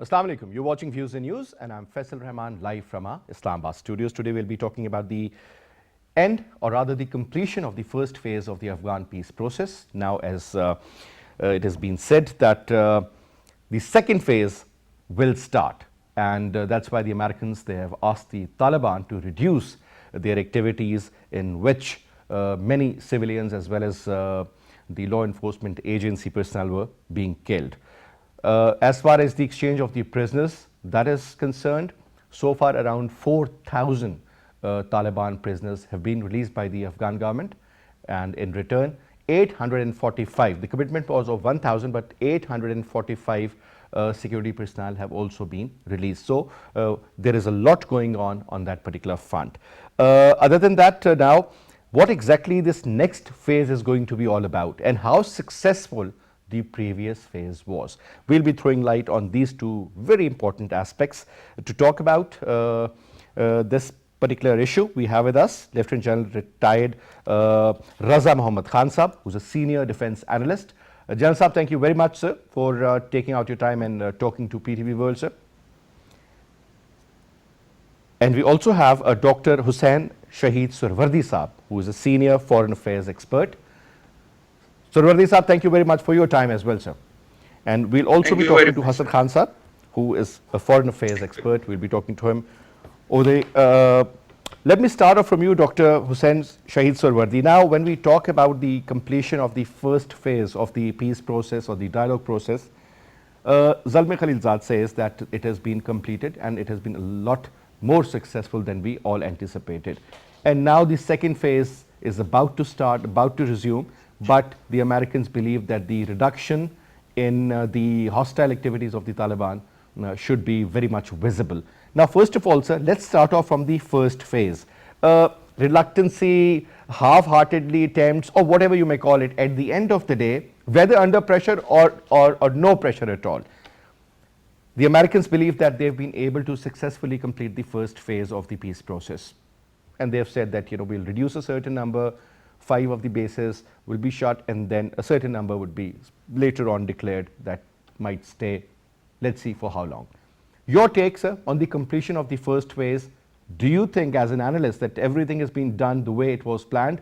Assalamu alaikum. You're watching Views in News, and I'm Faisal Rahman, live from our Islamabad studios. Today, we'll be talking about the end, or rather the completion of the first phase of the Afghan peace process. Now, as it has been said that the second phase will start, and that's why the Americans, they have asked the Taliban to reduce their activities in which many civilians as well as the law enforcement agency personnel were being killed. As far as the exchange of the prisoners that is concerned, so far around 4,000 Taliban prisoners have been released by the Afghan government, and in return 845, the commitment was of 1,000, but 845 security personnel have also been released. So there is a lot going on that particular front. Other than that, now what exactly this next phase is going to be all about, and how successful the previous phase was. We'll be throwing light on these two very important aspects. To talk about this particular issue, we have with us Lieutenant General retired Raza Muhammad Khan Sahab, who's a senior defense analyst. General Sahab, thank you very much, sir, for taking out your time and talking to PTV World, sir. And we also have Dr. Hussain Shahid Surwardi Sahab, who is a senior foreign affairs expert. Surwardi Sahab, thank you very much for your time as well, sir. And we'll also be talking to Hassan Khan Sahab, who is a foreign affairs expert. We'll be talking to him. Let me start off from you, Dr. Hussain Shahid Surwardi. Now, when we talk about the completion of the first phase of the peace process or the dialogue process, Zalmi Khalilzad says that it has been completed and it has been a lot more successful than we all anticipated. And now the second phase is about to start, about to resume. But the Americans believe that the reduction in the hostile activities of the Taliban should be very much visible. Now, first of all, sir, let's start off from the first phase. Reluctancy, half-heartedly attempts, or whatever you may call it, at the end of the day, whether under pressure or no pressure at all, the Americans believe that they've been able to successfully complete the first phase of the peace process. And they've said that, we'll reduce a certain number, 5 of the bases will be shut, and then a certain number would be later on declared that might stay. Let's see for how long. Your take, sir, on the completion of the first phase. Do you think, as an analyst, that everything has been done the way it was planned?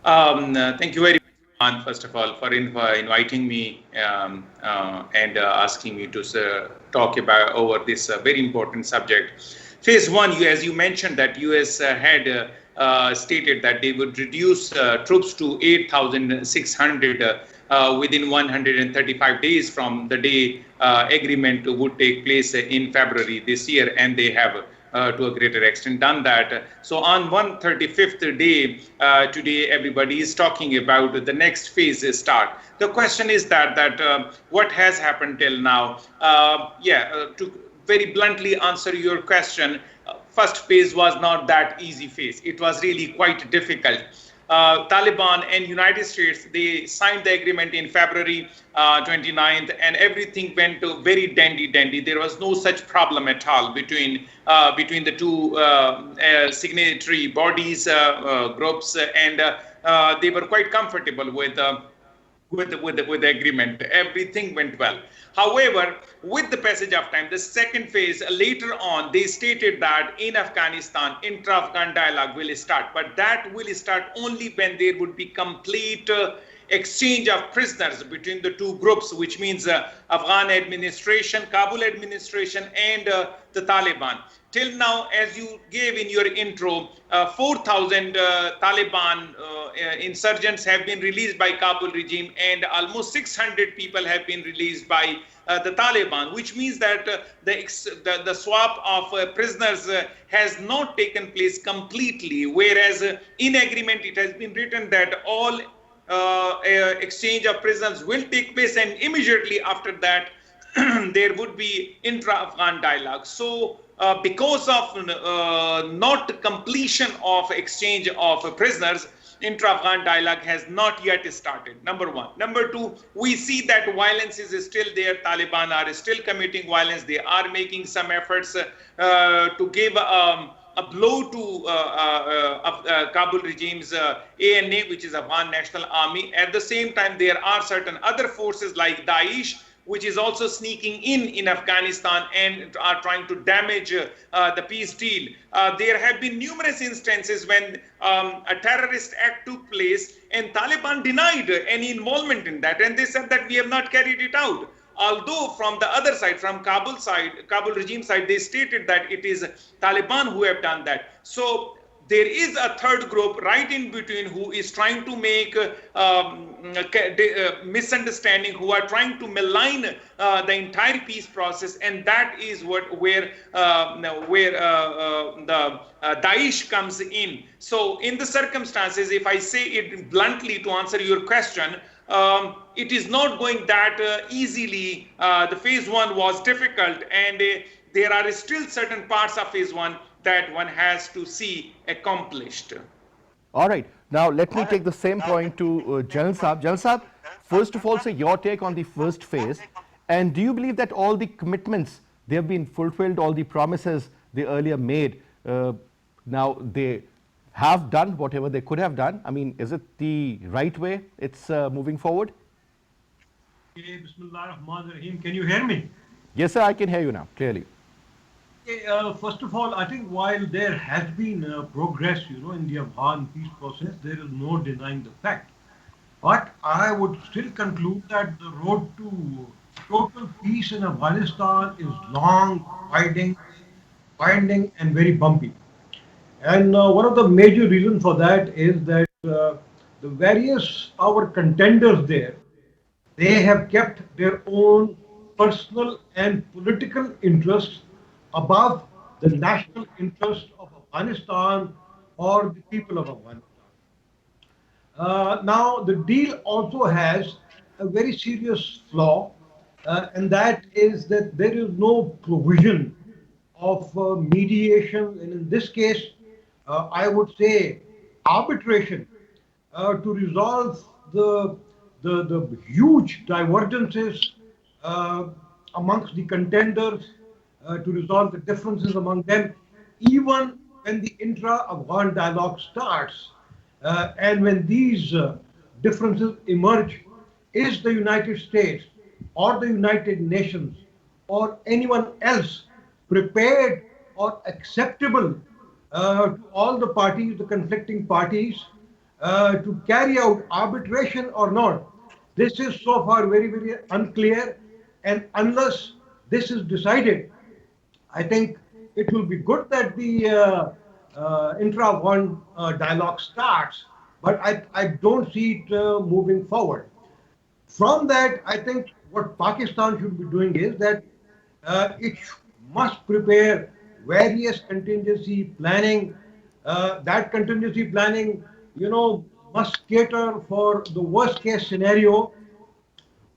Thank you very much, first of all, for inviting me and asking me to talk about over this very important subject. Phase 1, as you mentioned, that US had stated that they would reduce troops to 8,600 within 135 days from the day agreement would take place in February this year, and they have to a greater extent done that. So on 135th day, today everybody is talking about the next phase start. The question is that what has happened till now? To very bluntly answer your question, first phase was not that easy phase. It was really quite difficult. Taliban and United States, they signed the agreement in February 29th, and everything went to very dandy. There was no such problem at all between the two signatory bodies, groups, and they were quite comfortable with the agreement. Everything went well. However, with the passage of time, the second phase, later on, they stated that in Afghanistan, intra-Afghan dialogue will start. But that will start only when there would be complete exchange of prisoners between the two groups, which means Afghan administration, Kabul administration, and the Taliban. Till now, as you gave in your intro, 4,000 Taliban insurgents have been released by Kabul regime, and almost 600 people have been released by the Taliban, which means that the swap of prisoners has not taken place completely, whereas in agreement it has been written that all exchange of prisoners will take place, and immediately after that there would be intra-Afghan dialogue. So because of not completion of exchange of prisoners, intra-Afghan dialogue has not yet started, number one. Number two, we see that violence is still there. Taliban are still committing violence. They are making some efforts to give a blow to Kabul regime's ANA, which is Afghan National Army. At the same time, there are certain other forces like Daesh, which is also sneaking in Afghanistan and are trying to damage the peace deal. There have been numerous instances when a terrorist act took place and Taliban denied any involvement in that, and they said that we have not carried it out. Although from the other side, from Kabul regime side, they stated that it is Taliban who have done that. So there is a third group right in between who is trying to make misunderstanding, who are trying to malign the entire peace process, and that is where the Daesh comes in. So in the circumstances, if I say it bluntly to answer your question, it is not going that easily. The phase one was difficult, and there are still certain parts of phase one that one has to see accomplished. All right. Now, let me take the same point to General Saab. General Saab, first of all, say your take on the first phase. And do you believe that all the commitments, they have been fulfilled, all the promises they earlier made, now they have done whatever they could have done? I mean, is it the right way it's moving forward? Bismillahirrahmanirrahim. Can you hear me? Yes, sir, I can hear you now, clearly. First of all, I think while there has been progress, in the Afghan peace process, there is no denying the fact. But I would still conclude that the road to total peace in Afghanistan is long, winding, and very bumpy. And one of the major reasons for that is that the various our contenders there, they have kept their own personal and political interests above the national interest of Afghanistan or the people of Afghanistan. Now, the deal also has a very serious flaw, and that is that there is no provision of mediation, and in this case, I would say arbitration to resolve the huge divergences amongst the contenders, to resolve the differences among them, even when the intra-Afghan dialogue starts. And when these differences emerge, is the United States or the United Nations or anyone else prepared or acceptable to all the parties, the conflicting parties, to carry out arbitration or not? This is so far very, very unclear, and unless this is decided, I think it will be good that the intra-Afghan dialogue starts, but I don't see it moving forward. From that, I think what Pakistan should be doing is that it must prepare various contingency planning. That contingency planning, must cater for the worst case scenario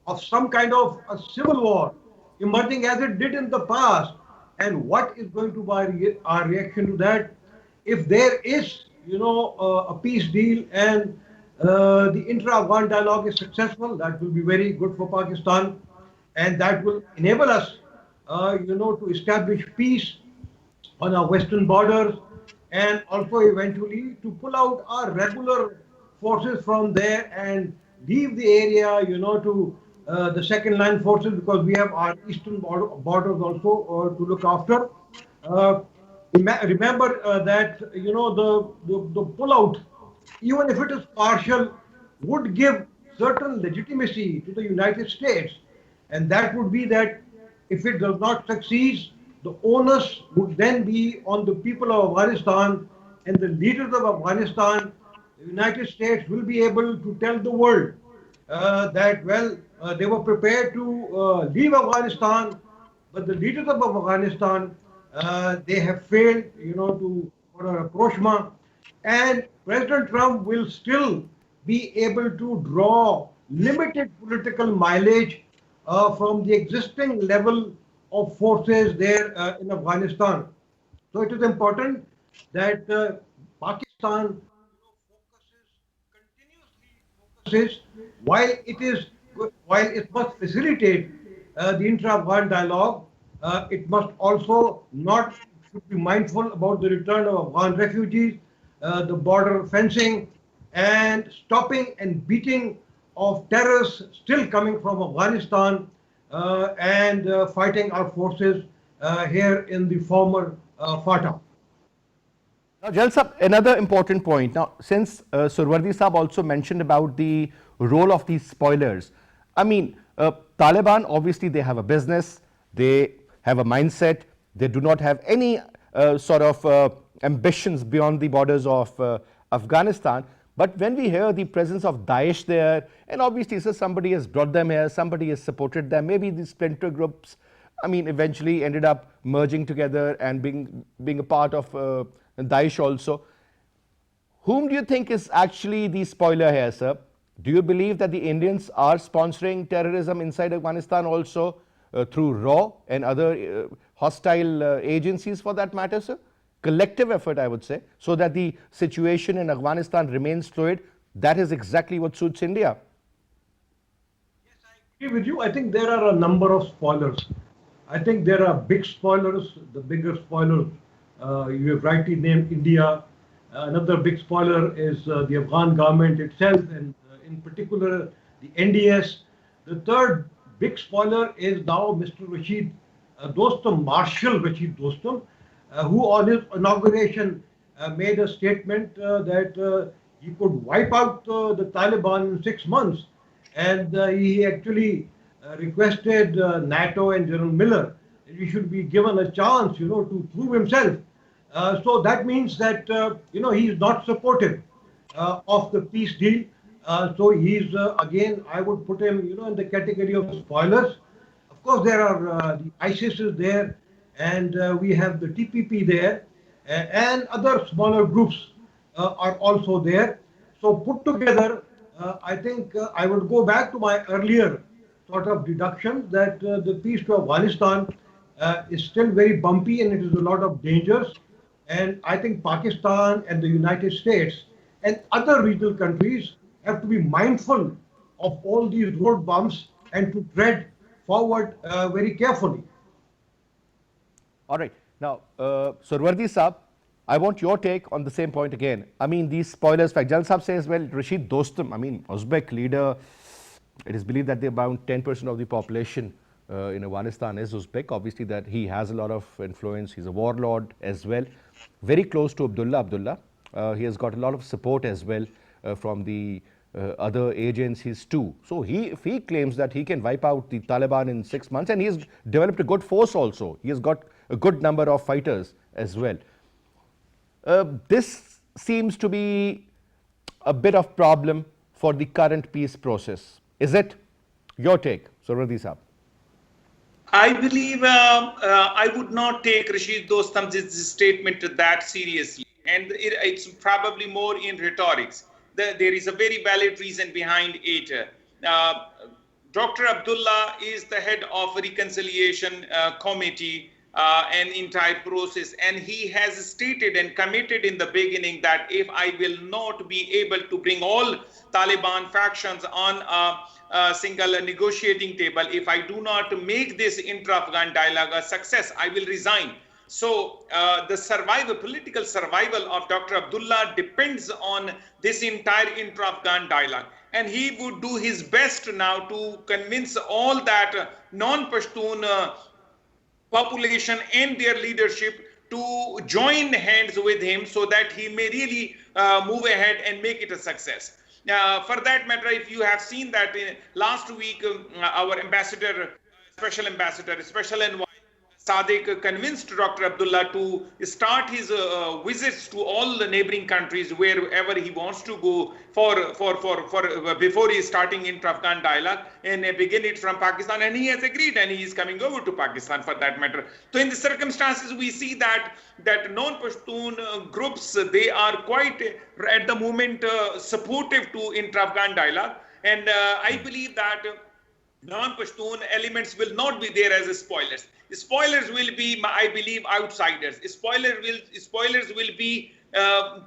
of some kind of a civil war emerging as it did in the past. And what is going to be our reaction to that? If there is, a peace deal and the intra-Afghan dialogue is successful, that will be very good for Pakistan, and that will enable us, to establish peace on our western borders, and also eventually to pull out our regular forces from there and leave the area, to the second line forces, because we have our eastern borders also to look after. Remember that the pullout, even if it is partial, would give certain legitimacy to the United States, and that would be that if it does not succeed, the onus would then be on the people of Afghanistan and the leaders of Afghanistan. The United States will be able to tell the world that, they were prepared to leave Afghanistan, but the leaders of Afghanistan, they have failed, to order rapprochement, and President Trump will still be able to draw limited political mileage from the existing level of forces there in Afghanistan. So it is important that Pakistan continuously focuses, while it must facilitate the intra-Afghan dialogue, it must also should be mindful about the return of Afghan refugees, the border fencing, and stopping and beating of terrorists still coming from Afghanistan, and fighting our forces here in the former FATA. Now, Jal Sahab, another important point. Now, since Surwardi Saab also mentioned about the role of these spoilers, I mean, Taliban, obviously, they have a business, they have a mindset, they do not have any sort of ambitions beyond the borders of Afghanistan. But when we hear the presence of Daesh there, and obviously, so somebody has brought them here, somebody has supported them, maybe these splinter groups, I mean, eventually ended up merging together and being a part of Daesh also. Whom do you think is actually the spoiler here, sir? Do you believe that the Indians are sponsoring terrorism inside Afghanistan also through RAW and other hostile agencies for that matter, sir? Collective effort, I would say, so that the situation in Afghanistan remains fluid. That is exactly what suits India. Yes, I agree with you. I think there are a number of spoilers. I think there are big spoilers, the bigger spoilers. You have rightly named India. Another big spoiler is the Afghan government itself, and in particular the NDS. The third big spoiler is now Mr. Rashid Dostum, Marshal Rashid Dostum, who on his inauguration made a statement that he could wipe out the Taliban in 6 months. And he actually requested NATO and General Miller that he should be given a chance, to prove himself. So that means that, he's not supportive of the peace deal. So he's, again, I would put him, in the category of spoilers. Of course, there are the ISIS is there, and we have the TPP there, and other smaller groups are also there. So put together, I think I would go back to my earlier sort of deduction that the peace to Afghanistan is still very bumpy and it is a lot of dangers. And I think Pakistan and the United States and other regional countries have to be mindful of all these road bumps and to tread forward very carefully. All right. Now, Surwardi Saab, I want your take on the same point again. I mean, these spoilers, like Jal Saab says, well, Rashid Dostum, I mean, Uzbek leader, it is believed that about 10% of the population in Afghanistan is Uzbek. Obviously, that he has a lot of influence. He's a warlord as well. Very close to Abdullah. He has got a lot of support as well from the other agencies too. So if he claims that he can wipe out the Taliban in 6 months, and he has developed a good force also. He has got a good number of fighters as well. This seems to be a bit of problem for the current peace process. Is it? Your take, Surwardi Saab. I believe I would not take Rashid Dostum's statement that seriously. And it's probably more in rhetorics. There is a very valid reason behind it. Dr. Abdullah is the head of reconciliation committee and entire process, and he has stated and committed in the beginning that if I will not be able to bring all Taliban factions on a single negotiating table, if I do not make this intra-Afghan dialogue a success, I will resign. So the political survival of Dr. Abdullah depends on this entire intra-Afghan dialogue. And he would do his best now to convince all that non-Pashtun population and their leadership to join hands with him so that he may really move ahead and make it a success. For that matter, if you have seen that last week, our special envoy, Sadiq convinced Dr. Abdullah to start his visits to all the neighboring countries wherever he wants to go before he is starting intra-Afghan dialogue, and begin it from Pakistan, and he has agreed and he is coming over to Pakistan for that matter. So in the circumstances, we see that non-Pashtun groups, they are quite at the moment supportive to intra-Afghan dialogue, and I believe that non-Pashtun elements will not be there as spoilers. Spoilers will be, I believe, outsiders. Spoilers will be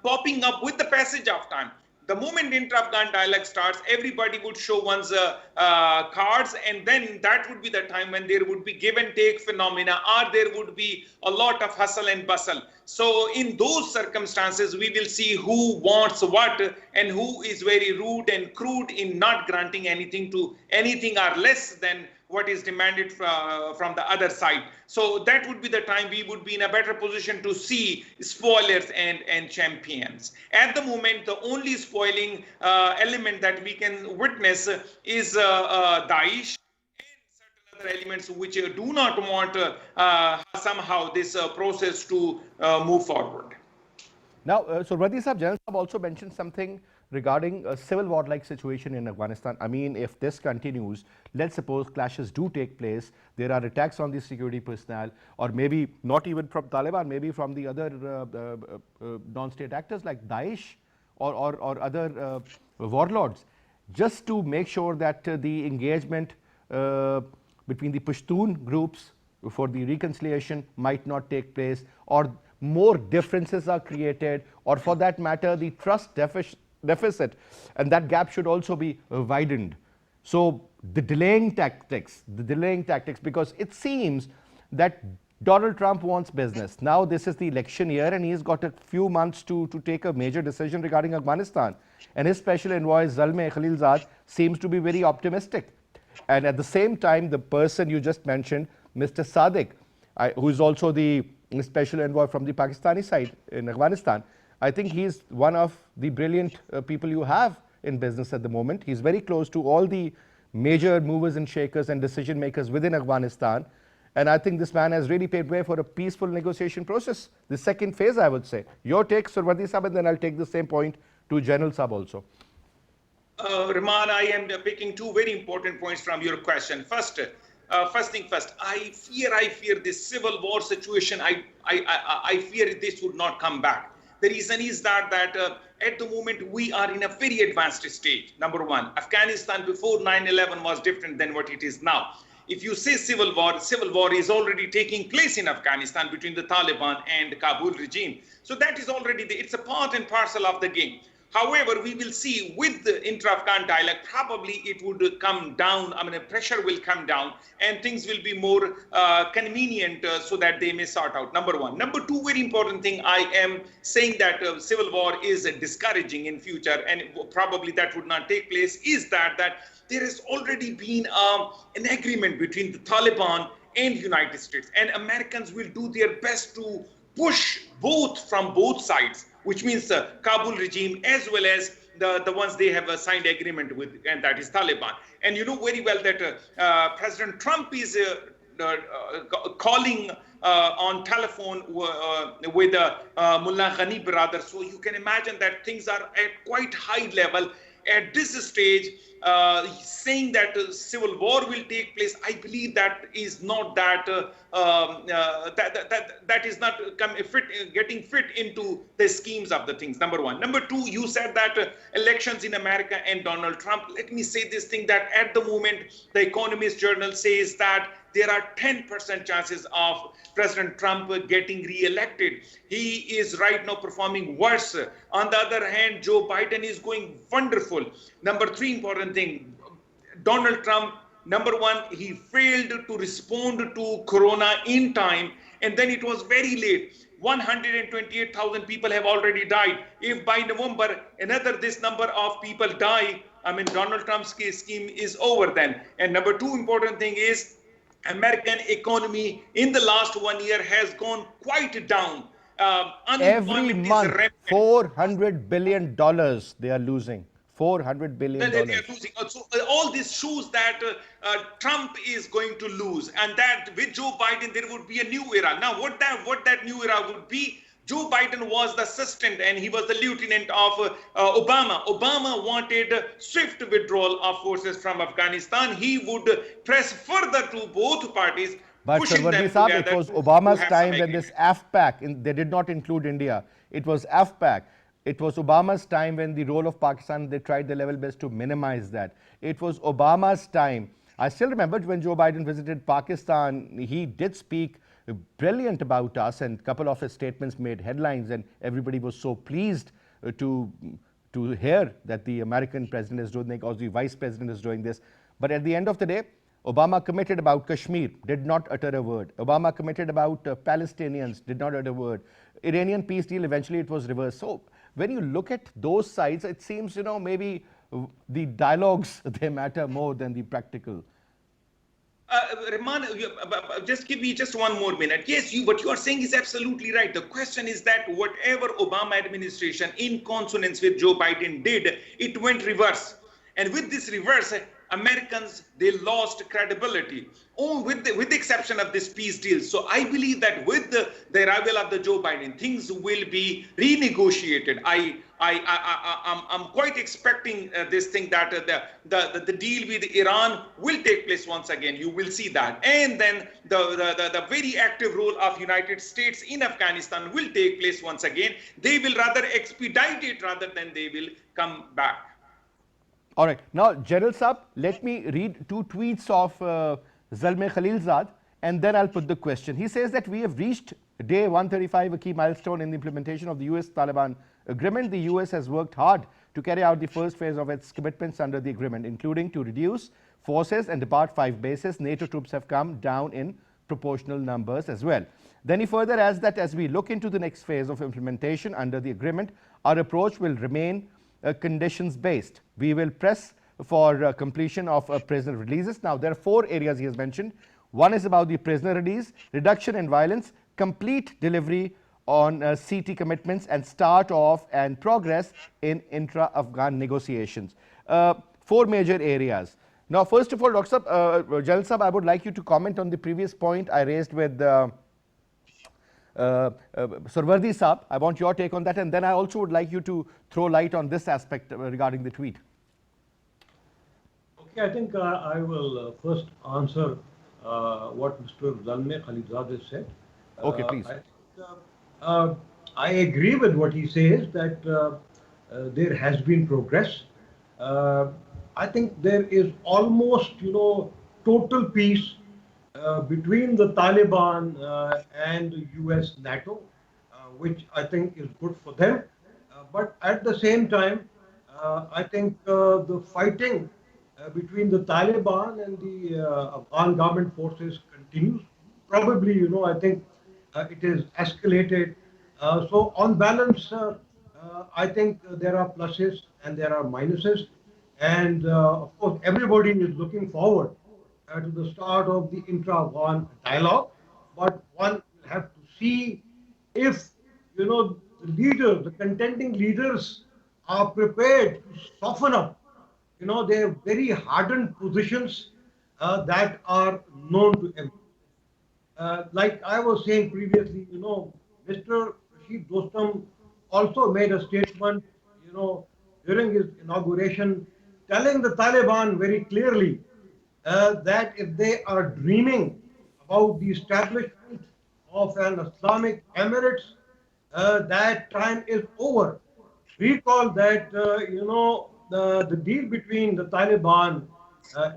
popping up with the passage of time. The moment intra-Afghan dialogue starts, everybody would show one's cards, and then that would be the time when there would be give and take phenomena, or there would be a lot of hustle and bustle. So in those circumstances, we will see who wants what and who is very rude and crude in not granting anything to anything or less than what is demanded from the other side. So that would be the time we would be in a better position to see spoilers and champions. At the moment, the only spoiling element that we can witness is Daesh and certain other elements which do not want somehow this process to move forward. Now, so Radi Saab, General Saab also mentioned something regarding a civil war-like situation in Afghanistan. I mean, if this continues, let's suppose clashes do take place, there are attacks on the security personnel, or maybe not even from Taliban, maybe from the other non-state actors like Daesh or other warlords, just to make sure that the engagement between the Pashtun groups for the reconciliation might not take place, or more differences are created, or for that matter, the trust deficit, and that gap should also be widened. So the delaying tactics, because it seems that Donald Trump wants business. Now this is the election year and he's got a few months to take a major decision regarding Afghanistan. And his special envoy, Zalmay Khalilzad, seems to be very optimistic. And at the same time, the person you just mentioned, Mr. Sadiq, who is also the special envoy from the Pakistani side in Afghanistan, I think he's one of the brilliant people you have in business at the moment. He's very close to all the major movers and shakers and decision makers within Afghanistan. And I think this man has really paved way for a peaceful negotiation process. The second phase, I would say. Your take, Surwadi Saab, and then I'll take the same point to General Saab also. Rahman, I am picking two very important points from your question. First thing first, I fear this civil war situation. I fear this would not come back. The reason is that at the moment we are in a very advanced stage. Number one, Afghanistan before 9/11 was different than what it is now. If you say civil war is already taking place in Afghanistan between the Taliban and the Kabul regime. So that is already, it's a part and parcel of the game. However, we will see with the intra-Afghan dialogue, probably it would come down. I mean, the pressure will come down and things will be more convenient so that they may sort out. Number one. Number two, very important thing, I am saying that civil war is discouraging in future, and probably that would not take place, is that there has already been an agreement between the Taliban and United States, and Americans will do their best to push from both sides, which means the Kabul regime as well as the ones they have signed agreement with, and that is Taliban. And you know very well that President Trump is calling on telephone with Mullah Ghani brother. So you can imagine that things are at quite high level at this stage. Saying that civil war will take place, I believe that is not that is not getting fit into the schemes of the things. Number one. Number two, you said that elections in America and Donald Trump. Let me say this thing, that at the moment the Economist Journal says that there are 10% chances of President Trump getting re-elected. He is right now performing worse. On the other hand, Joe Biden is going wonderful. Number three important thing, Donald Trump, number one, he failed to respond to Corona in time, and then it was very late. 128,000 people have already died. If by November this number of people die, I mean Donald Trump's scheme is over then. And number two important thing is, American economy in the last 1 year has gone quite down. Every month, $400 billion they are losing. $400 billion. They are losing. So all this shows that Trump is going to lose, and that with Joe Biden there would be a new era. Now, what that new era would be? Joe Biden was the assistant and he was the lieutenant of Obama. Obama wanted swift withdrawal of forces from Afghanistan. He would press further to both parties. But Sarwadi Saab, it was Obama's time when this AFPAC, they did not include India. It was AFPAC. It was Obama's time when the role of Pakistan, they tried their level best to minimize that. It was Obama's time. I still remember when Joe Biden visited Pakistan, he did speak brilliant about us, and a couple of his statements made headlines, and everybody was so pleased to hear that the American president is doing, or the vice president is doing this. But at the end of the day, Obama committed about Kashmir, did not utter a word. Obama committed about Palestinians, did not utter a word. Iranian peace deal, eventually it was reversed. So when you look at those sides, it seems, maybe the dialogues, they matter more than the practical. Rahman, just give me just one more minute. Yes, what you are saying is absolutely right. The question is that whatever Obama administration, in consonance with Joe Biden, did, it went reverse. And with this reverse, Americans, they lost credibility, with the exception of this peace deal. So I believe that with the arrival of the Joe Biden, things will be renegotiated. I'm quite expecting this thing that the deal with Iran will take place once again. You will see that, and then the very active role of United States in Afghanistan will take place once again. They will rather expedite it rather than they will come back. All right. Now, General Saab, let me read two tweets of Zalmay Khalilzad, and then I'll put the question. He says that we have reached day 135, a key milestone in the implementation of the US-Taliban agreement. The US has worked hard to carry out the first phase of its commitments under the agreement, including to reduce forces and depart 5 bases. NATO troops have come down in proportional numbers as well. Then he further adds that as we look into the next phase of implementation under the agreement, our approach will remain conditions based. We will press for completion of prisoner releases. Now, there are 4 areas he has mentioned. One is about the prisoner release, reduction in violence, complete delivery on CT commitments, and start off and progress in intra-Afghan negotiations. 4 major areas. Now, first of all, Dr. Jalal Sahab, I would like you to comment on the previous point I raised with Sarwardi Saab. I want your take on that, and then I also would like you to throw light on this aspect regarding the tweet. Okay, I think I will first answer what Mr. Zalmay Khalilzad has said. Okay, please. I agree with what he says that there has been progress. I think there is almost, total peace between the Taliban and the US NATO, which I think is good for them. But at the same time, I think the fighting between the Taliban and the Afghan government forces continues. Probably, I think it is escalated. So on balance, I think there are pluses and there are minuses. And of course, everybody is looking forward to the start of the intra-Afghan dialogue. But one will have to see if, the leaders, the contending leaders are prepared to soften up, their very hardened positions that are known to everyone. Like I was saying previously, Mr. Rashid Dostum also made a statement, during his inauguration, telling the Taliban very clearly that if they are dreaming about the establishment of an Islamic Emirates, that time is over. Recall that, the deal between the Taliban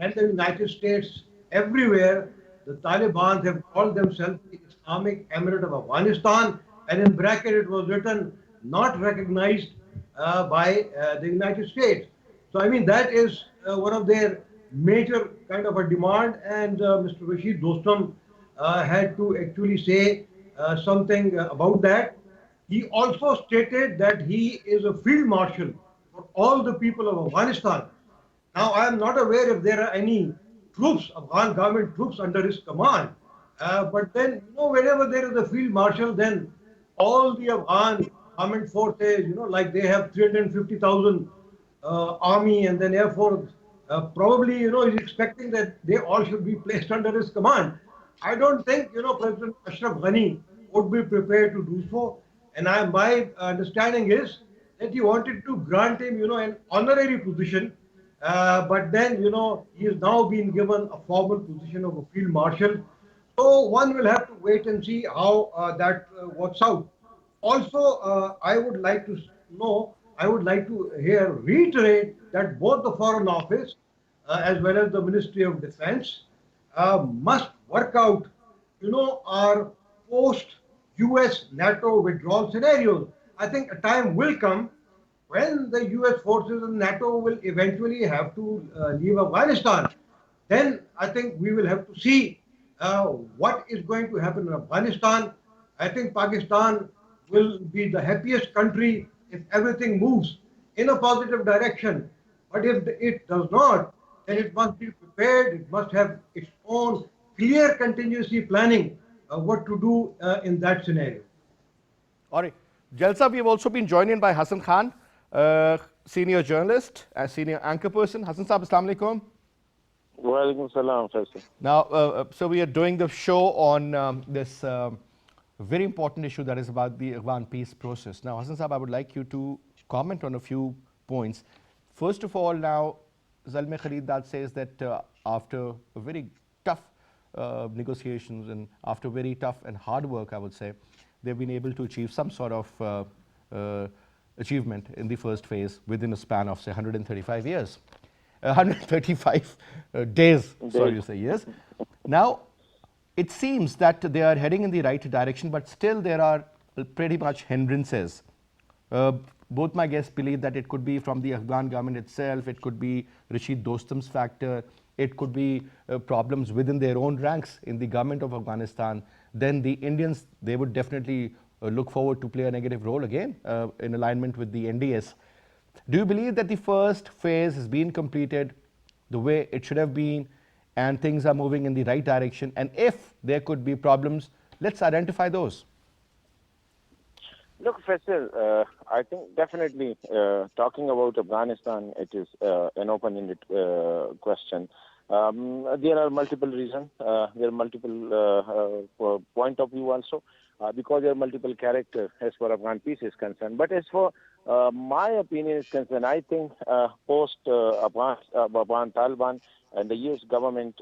and the United States, everywhere, the Taliban have called themselves the Islamic Emirate of Afghanistan, and in bracket it was written, not recognized by the United States. So, I mean, that is one of their major kind of a demand, and Mr. Rashid Dostum had to actually say something about that. He also stated that he is a field marshal for all the people of Afghanistan. Now, I am not aware if there are any troops, Afghan government troops under his command. But then, whenever there is a field marshal, then all the Afghan government forces, like they have 350,000 army and then air force, probably, he's expecting that they all should be placed under his command. I don't think, President Ashraf Ghani would be prepared to do so. And my understanding is that he wanted to grant him, an honorary position. But then, he is now being given a formal position of a field marshal. So one will have to wait and see how that works out. Also, I would like to reiterate that both the Foreign Office as well as the Ministry of Defense must work out, our post-US NATO withdrawal scenarios. I think a time will come when the US forces and NATO will eventually have to leave Afghanistan. Then I think we will have to see what is going to happen in Afghanistan. I think Pakistan will be the happiest country if everything moves in a positive direction. But if it does not, then it must be prepared. It must have its own clear contingency planning what to do in that scenario. All right. Jalsa, we have also been joined in by Hassan Khan, senior journalist, a senior anchor person. Hassan Saab, Assalamu alaikum. Walaikum salam, Faisal. Now, so we are doing the show on this very important issue that is about the Afghan peace process. Now, Hassan Saab, I would like you to comment on a few points. First of all, now, Zalmay Khalilzad says that after a very tough negotiations and after very tough and hard work, I would say, they've been able to achieve some sort of achievement in the first phase within a span of, say, 135 years. 135 days, sorry to say, years. Now, it seems that they are heading in the right direction, but still there are pretty much hindrances. Both my guests believe that it could be from the Afghan government itself, it could be Rashid Dostum's factor, it could be problems within their own ranks in the government of Afghanistan. Then the Indians, they would definitely look forward to play a negative role again in alignment with the NDS. Do you believe that the first phase has been completed the way it should have been and things are moving in the right direction? And if there could be problems, let's identify those. Look, Faisal, I think definitely talking about Afghanistan, it is an open-ended question. There are multiple reasons. There are multiple point of view also, because there are multiple characters as far as Afghan peace is concerned. But as for my opinion is concerned, I think post Afghan Taliban and the U.S. government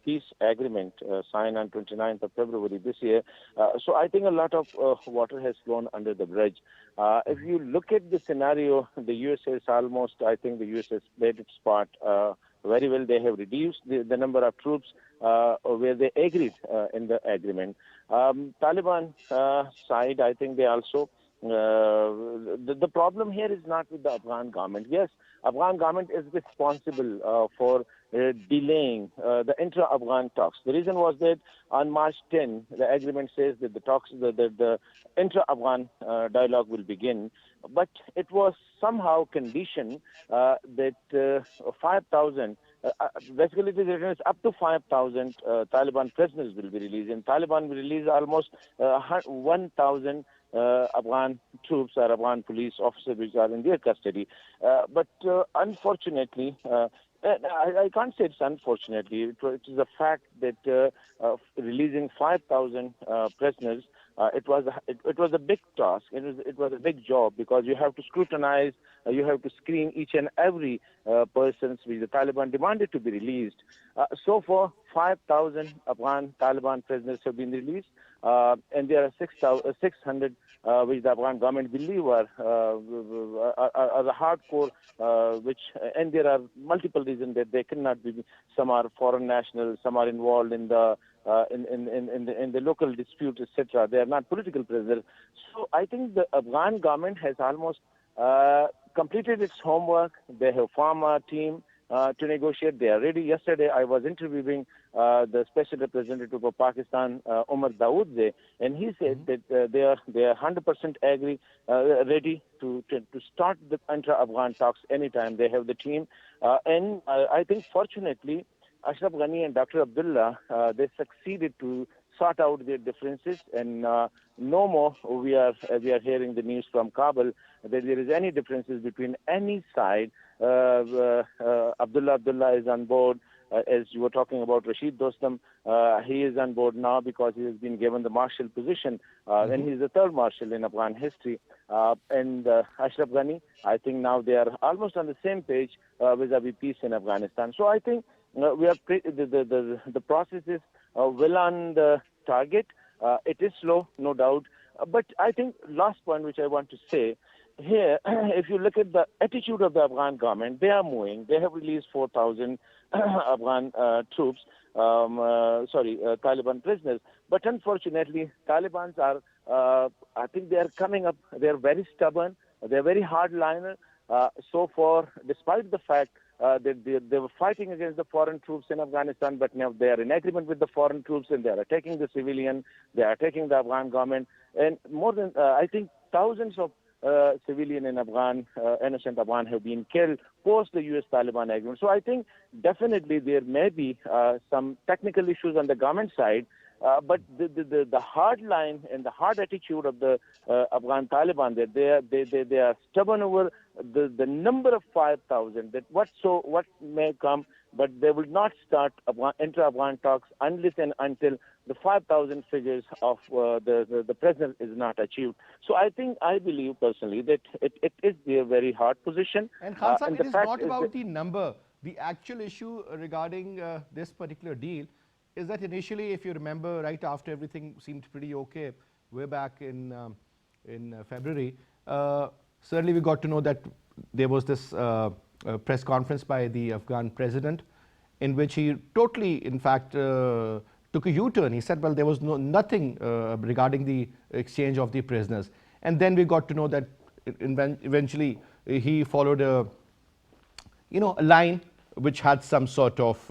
peace agreement signed on 29th of February this year. So I think a lot of water has flown under the bridge. If you look at the scenario, the U.S. has almost, I think the U.S. has played its part very well. They have reduced the number of troops where they agreed in the agreement. Taliban side, I think they also the problem here is not with the Afghan government. Yes, Afghan government is responsible for delaying the intra-Afghan talks. The reason was that on March 10, the agreement says that the talks, the intra-Afghan dialogue will begin, but it was somehow conditioned that 5,000 basically, it is written up to 5,000 Taliban prisoners will be released, and Taliban will release almost 1,000 Afghan troops or Afghan police officers which are in their custody. But unfortunately, I can't say it's unfortunately. It is a fact that releasing 5,000 prisoners, it was a big task. It was a big job because you have to scrutinize, you have to screen each and every person which the Taliban demanded to be released. So far, 5,000 Afghan Taliban prisoners have been released, and there are 600 which the Afghan government believe are the hardcore, and there are multiple reasons that they cannot be. Some are foreign nationals, some are involved in the in the local disputes, etc. They are not political prisoners. So I think the Afghan government has almost completed its homework. They have formed a team to negotiate. They are ready. Yesterday, I was interviewing the special representative of Pakistan, Umar Dawoodze, and he said that they are 100% ready to start the intra-Afghan talks anytime. They have the team, and I think fortunately, Ashraf Ghani and Dr. Abdullah, they succeeded to sort out their differences, and no more we are hearing the news from Kabul that there is any differences between any side. Abdullah is on board. As you were talking about Rashid Dostum, he is on board now because he has been given the marshal position, and he's the third marshal in Afghan history. And Ashraf Ghani, I think now they are almost on the same page vis-a-vis peace in Afghanistan. So I think we are the process is well on the target. It is slow, no doubt. But I think last point which I want to say here, if you look at the attitude of the Afghan government, they are moving. They have released 4,000 Afghan troops, Taliban prisoners. But unfortunately, Taliban are, I think they are coming up. They are very stubborn. They are very hardliner. So far, despite the fact they were fighting against the foreign troops in Afghanistan, but now they are in agreement with the foreign troops and they are attacking the civilian, they are attacking the Afghan government, and more than I think thousands of civilian in Afghan, innocent Afghan have been killed post the U.S. Taliban agreement. So I think definitely there may be some technical issues on the government side, but the hard line and the hard attitude of the Afghan Taliban, that they are stubborn over the number of 5,000. That what may come, but they will not start inter-Afghan talks unless and until the 5,000 figures of the president is not achieved. So I believe personally that it is their very hard position. And Khan Sahib, and it the is fact not is about that- the number. The actual issue regarding this particular deal is that initially, if you remember, right after everything seemed pretty okay, way back in February, certainly we got to know that there was this press conference by the Afghan president in which he totally, in fact, took a U-turn. He said, well, there was nothing regarding the exchange of the prisoners. And then we got to know that eventually he followed a line which had some sort of,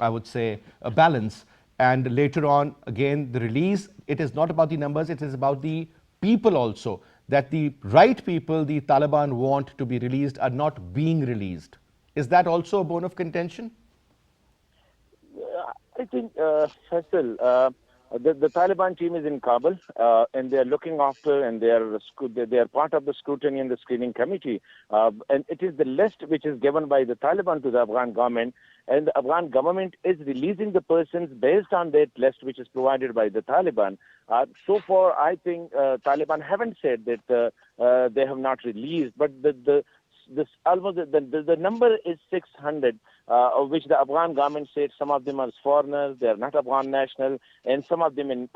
I would say, a balance. And later on, again, the release, it is not about the numbers, it is about the people also, that the right people the Taliban want to be released are not being released. Is that also a bone of contention? I think, Faisal, the Taliban team is in Kabul, and they are looking after, and they are part of the scrutiny and the screening committee. And it is the list which is given by the Taliban to the Afghan government, and the Afghan government is releasing the persons based on that list which is provided by the Taliban. So far, I think Taliban haven't said that they have not released, but the number is 600, of which the Afghan government said some of them are foreigners, they are not Afghan national, and some of them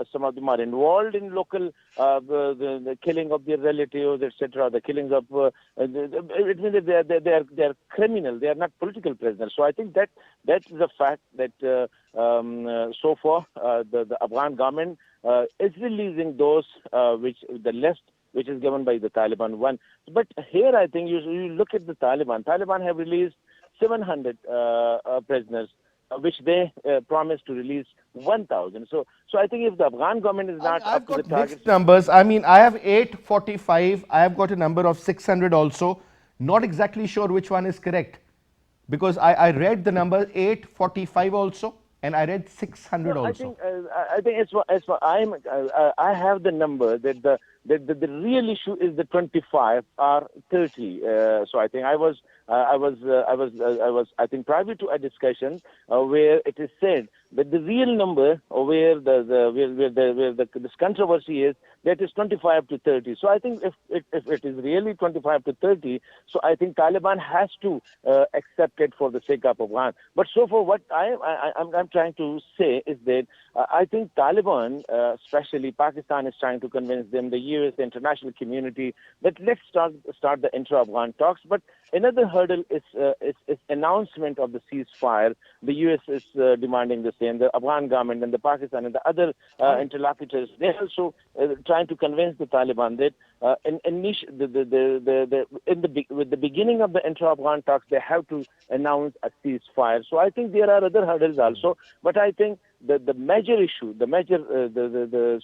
are involved in local the killing of their relatives, etc. The killings of it means that they are criminal, they are not political prisoners. So I think that is a fact that so far the Afghan government is releasing those which the list which is given by the Taliban one. But here I think you look at the Taliban. Taliban have released 700 prisoners, which they promised to release 1,000. So I think if the Afghan government is not I've up to the got target, mixed numbers. I mean, I have 845. I have got a number of 600 also. Not exactly sure which one is correct, because I read the number 845 also, and I read 600 also. I think as far I have the number that the real issue is the 25 or 30. So I think I was I think privy to a discussion where it is said that the real number where this controversy is, that is 25 to 30. So I think if it is really 25 to 30, so I think Taliban has to accept it for the sake of Afghan. But so far, what I'm trying to say is that I think Taliban, especially Pakistan, is trying to convince them, the US, the international community, that let's start the intra-Afghan talks. But another hurdle is announcement of the ceasefire. The US is demanding the same. The Afghan government and the Pakistan and the other interlocutors, they're also trying to convince the Taliban that with the beginning of the intra-Afghan talks, they have to announce a ceasefire. So I think there are other hurdles also, but I think the major issue,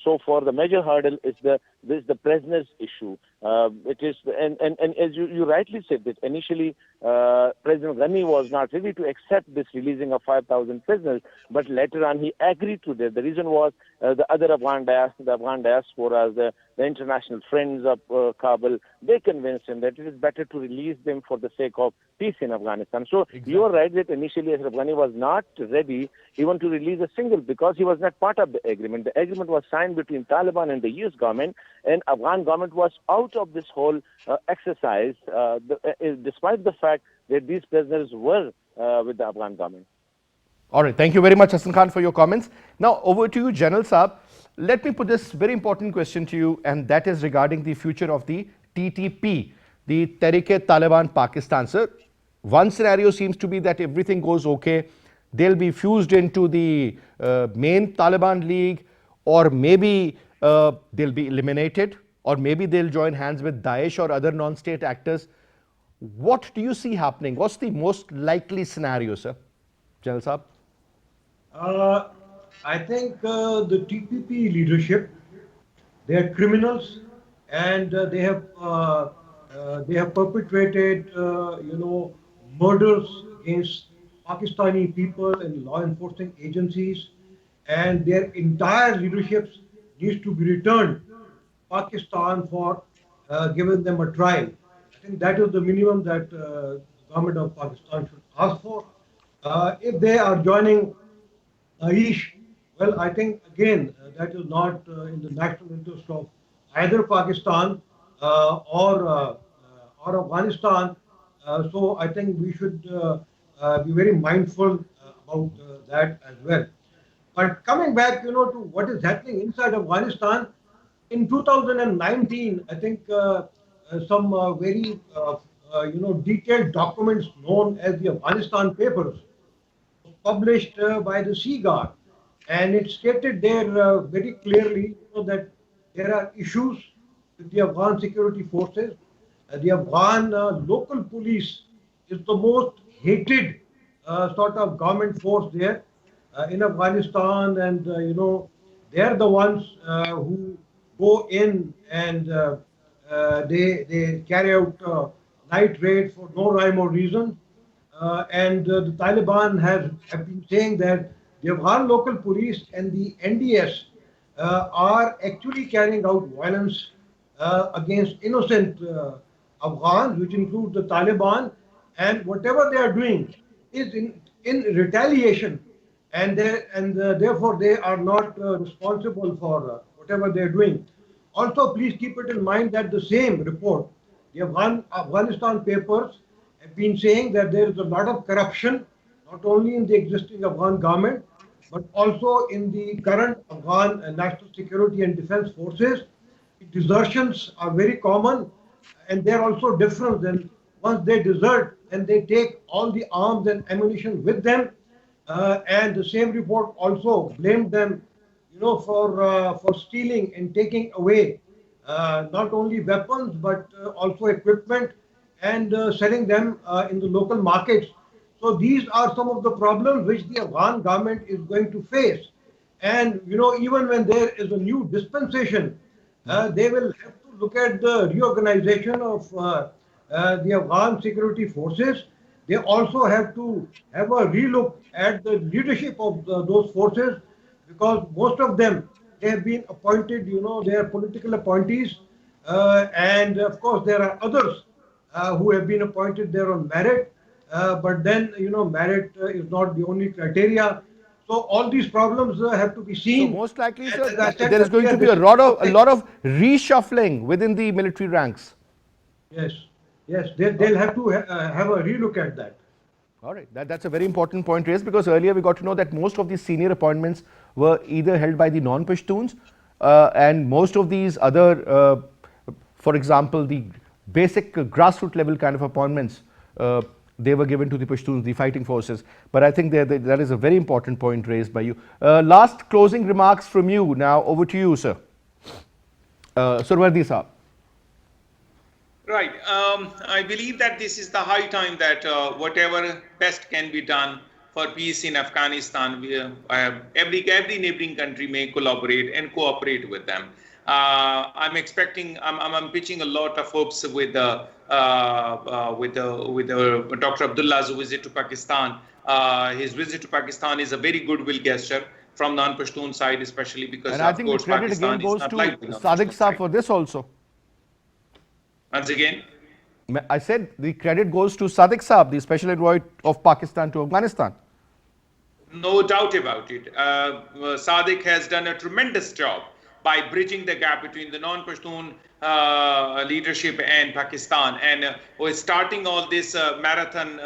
so far the major hurdle is the prisoners issue. It is and as you rightly said that initially President Ghani was not ready to accept this releasing of 5,000 prisoners, but later on he agreed to that. The reason was the other Afghan diaspora, the international friends of Kabul, they convinced him that it is better to release them for the sake of peace in Afghanistan. So you are right that initially Ashraf Ghani was not ready even to release a single, because he was not part of the agreement. The agreement was signed between Taliban and the US government, and Afghan government was out of this whole exercise, despite the fact that these prisoners were with the Afghan government. All right, thank you very much, Hassan Khan, for your comments. Now, over to you, General Saab. Let me put this very important question to you, and that is regarding the future of the TTP, the Tehrik-e-Taliban Pakistan. Sir, one scenario seems to be that everything goes okay, they'll be fused into the main Taliban League, or maybe they'll be eliminated, or maybe they'll join hands with Daesh or other non-state actors. what do you see happening? What's the most likely scenario, sir? General Saab? Uh, I think the TPP leadership, they are criminals, and they have perpetrated murders against Pakistani people and law enforcement agencies, and their entire leadership needs to be returned Pakistan for giving them a trial. I think that is the minimum that the government of Pakistan should ask for. If they are joining Aish, well, I think again that is not in the national interest of either Pakistan or Afghanistan. So I think we should be very mindful about that as well. But coming back, to what is happening inside Afghanistan, in 2019, I think some very detailed documents known as the Afghanistan Papers published by the Sea Guard, and it stated there very clearly that there are issues with the Afghan security forces. The Afghan local police is the most hated sort of government force there in Afghanistan, and they are the ones who go in and they carry out night raids for no rhyme or reason. And the Taliban have been saying that the Afghan local police and the NDS are actually carrying out violence against innocent Afghans, which includes the Taliban, and whatever they are doing is in retaliation, and therefore they are not responsible for whatever they are doing. Also, please keep it in mind that the same report, the Afghanistan Papers, have been saying that there is a lot of corruption, not only in the existing Afghan government, but also in the current Afghan national security and defense forces. Desertions are very common, and they're also different. Then once they desert, and they take all the arms and ammunition with them. And the same report also blamed them, for stealing and taking away not only weapons but also equipment and selling them in the local markets. So these are some of the problems which the Afghan government is going to face. And even when there is a new dispensation, they will have to look at the reorganization of the Afghan security forces. They also have to have a relook at the leadership of those forces, because most of them, they have been appointed, they are political appointees, and of course there are others who have been appointed there on merit, but then merit is not the only criteria. So all these problems have to be So seen. most likely, And sir, as I said there is going to be earlier, a lot of reshuffling within the military ranks. Yes, yes, they'll have to have a relook at that. All right, that's a very important point raised, because earlier we got to know that most of these senior appointments were either held by the non-Pashtuns and most of these other, for example, the basic grassroots level kind of appointments, they were given to the Pashtuns, the fighting forces. But I think that is a very important point raised by you. Last closing remarks from you. Now over to you, sir. Surwardi Saab. Right. I believe that this is the high time that whatever best can be done for peace in Afghanistan, every neighboring country may collaborate and cooperate with them. I'm pitching a lot of hopes with Dr. Abdullah's visit to Pakistan. His visit to Pakistan is a very goodwill gesture from non-Pashtun side, especially because, And I of think the course, credit Pakistan again is goes not to like the Sadiq non-Pashtun Saab side. for this also. Once again, I said the credit goes to Sadiq Saab, the special envoy of Pakistan to Afghanistan. no doubt about it. Sadiq has done a tremendous job by bridging the gap between the non-Pashtun leadership and Pakistan, and we're starting all this marathon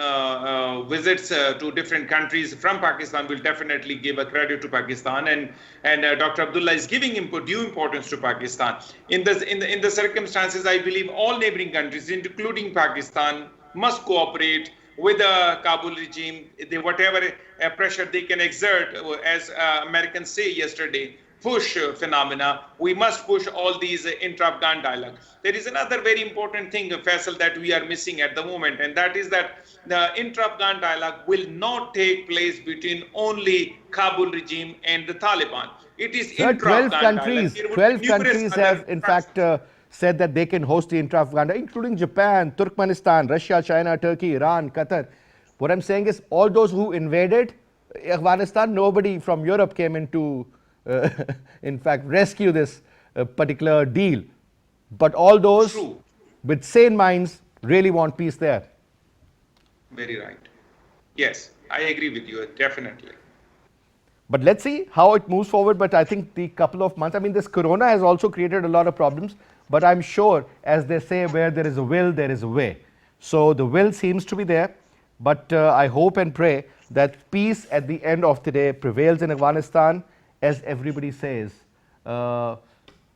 visits to different countries from Pakistan will definitely give a credit to Pakistan, and Dr. Abdullah is giving due importance to Pakistan. In the circumstances, I believe all neighboring countries, including Pakistan, must cooperate with the Kabul regime. Whatever pressure they can exert, as Americans say yesterday, push phenomena. We must push all these intra-Afghan dialogue. There is another very important thing, Faisal, that we are missing at the moment, and that is that the intra-Afghan dialogue will not take place between only Kabul regime and the Taliban. It is Sir, 12 intra-Afghan countries, dialogue. 12 countries have in fact said that they can host the intra-Afghan, including Japan, Turkmenistan, Russia, China, Turkey, Iran, Qatar. What I'm saying is all those who invaded Afghanistan, nobody from Europe came in to, in fact, rescue this particular deal. But all those True. with sane minds really want peace there. Very right. Yes, I agree with you, definitely. But let's see how it moves forward. But I think the couple of months, I mean, this corona has also created a lot of problems. But I'm sure, as they say, where there is a will, there is a way. So the will seems to be there. But I hope and pray that peace at the end of the day prevails in Afghanistan. As everybody says,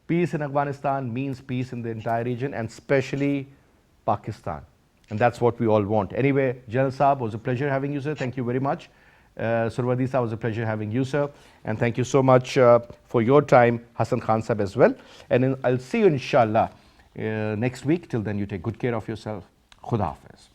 peace in Afghanistan means peace in the entire region, and especially Pakistan. And that's what we all want. Anyway, General Saab, it was a pleasure having you, sir. Thank you very much. Suhrawardee Saab, it was a pleasure having you, sir. And thank you so much for your time, Hassan Khan Saab as well. And I'll see you, inshallah, next week. Till then, you take good care of yourself. Khuda Hafiz.